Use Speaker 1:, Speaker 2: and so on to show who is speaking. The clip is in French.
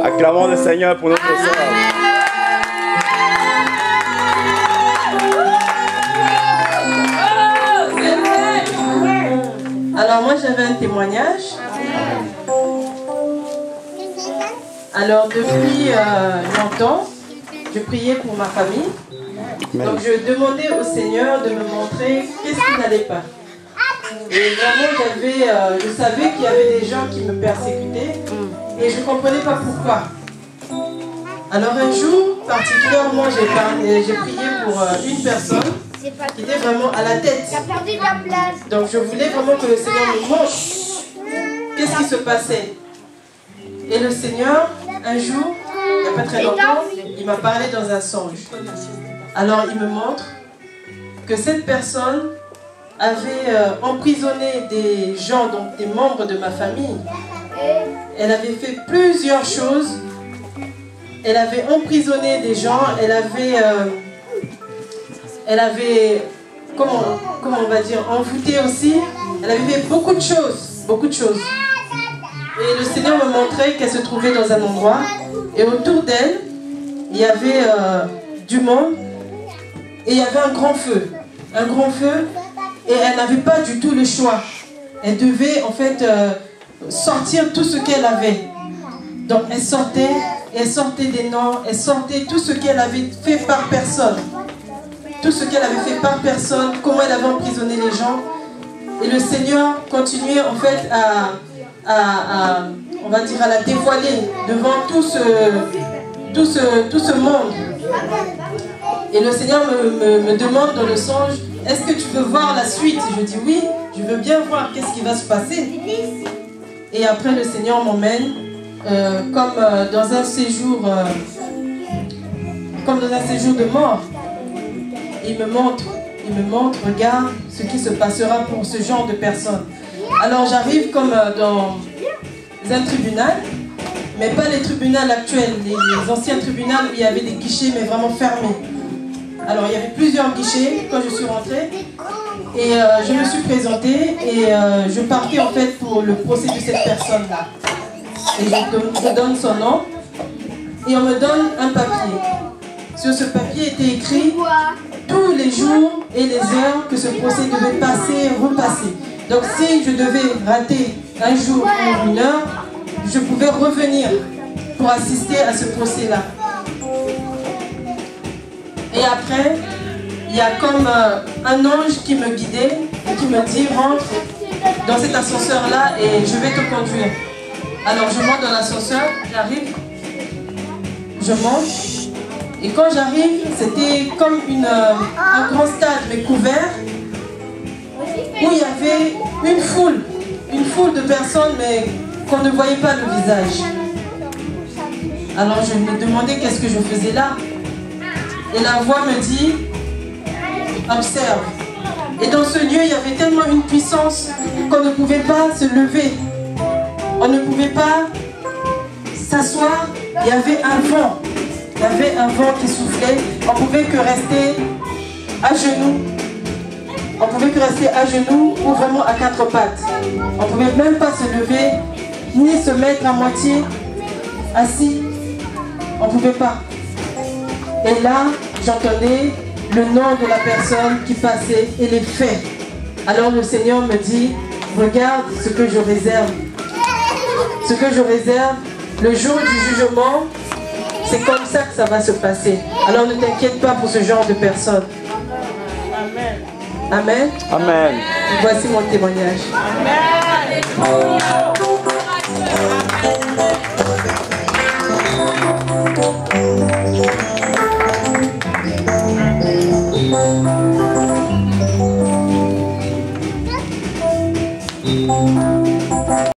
Speaker 1: Acclamons le Seigneur pour notre sœur.
Speaker 2: Alors moi j'avais un témoignage. Alors depuis longtemps, je priais pour ma famille. Donc je demandais au Seigneur de me montrer qu'est-ce qui n'allait pas. Et vraiment je savais qu'il y avait des gens qui me persécutaient et je ne comprenais pas pourquoi. Alors un jour, particulièrement, j'ai prié pour une personne qui était vraiment à la tête. Donc je voulais vraiment que le Seigneur me montre qu'est-ce qui se passait. Et le Seigneur, un jour, il n'y a pas très longtemps, il m'a parlé dans un songe. Alors il me montre que cette personne avait emprisonné des gens, donc des membres de ma famille. Elle avait fait plusieurs choses. Elle avait emprisonné des gens, elle avait comment on va dire, envoûté aussi. Elle avait fait beaucoup de choses, Et le Seigneur me montrait qu'elle se trouvait dans un endroit, et autour d'elle, il y avait du monde, et il y avait un grand feu, et elle n'avait pas du tout le choix. Elle devait en fait sortir tout ce qu'elle avait. Donc elle sortait des noms, elle sortait tout ce qu'elle avait fait par personne. Tout ce qu'elle avait fait par personne, comment elle avait emprisonné les gens. Et le Seigneur continuait en fait on va dire, à la dévoiler devant tout ce monde. Et le Seigneur me demande dans le songe, est-ce que tu veux voir la suite? Je dis oui, je veux bien voir qu'est-ce qui va se passer. Et après le Seigneur m'emmène comme dans un séjour de mort. Il me montre, regarde ce qui se passera pour ce genre de personnes. Alors j'arrive comme dans un tribunal, mais pas les tribunaux actuels, les anciens tribunaux où il y avait des guichets mais vraiment fermés. Alors il y avait plusieurs guichets quand je suis rentrée et je me suis présentée et je partais en fait pour le procès de cette personne-là. Et je donne son nom et on me donne un papier. Sur ce papier était écrit tous les jours et les heures que ce procès devait passer, repasser. Donc si je devais rater un jour ou une heure, je pouvais revenir pour assister à ce procès-là. Et après, il y a comme un ange qui me guidait et qui me dit rentre dans cet ascenseur-là et je vais te conduire. Alors je monte dans l'ascenseur, j'arrive, je monte. Et quand j'arrive, c'était comme un grand stade mais couvert où il y avait une foule de personnes mais qu'on ne voyait pas le visage. Alors je me demandais qu'est-ce que je faisais là. Et la voix me dit, observe. Et dans ce lieu, il y avait tellement une puissance qu'on ne pouvait pas se lever. On ne pouvait pas s'asseoir. Il y avait un vent. Il y avait un vent qui soufflait. On ne pouvait que rester à genoux. On ne pouvait que rester à genoux ou vraiment à quatre pattes. On ne pouvait même pas se lever, ni se mettre à moitié assis. On ne pouvait pas. Et là, j'entendais le nom de la personne qui passait et les faits. Alors le Seigneur me dit, regarde ce que je réserve. Ce que je réserve, le jour du jugement, c'est comme ça que ça va se passer. Alors ne t'inquiète pas pour ce genre de personnes. Amen. Amen.
Speaker 1: Amen.
Speaker 2: Voici mon témoignage.
Speaker 3: Amen.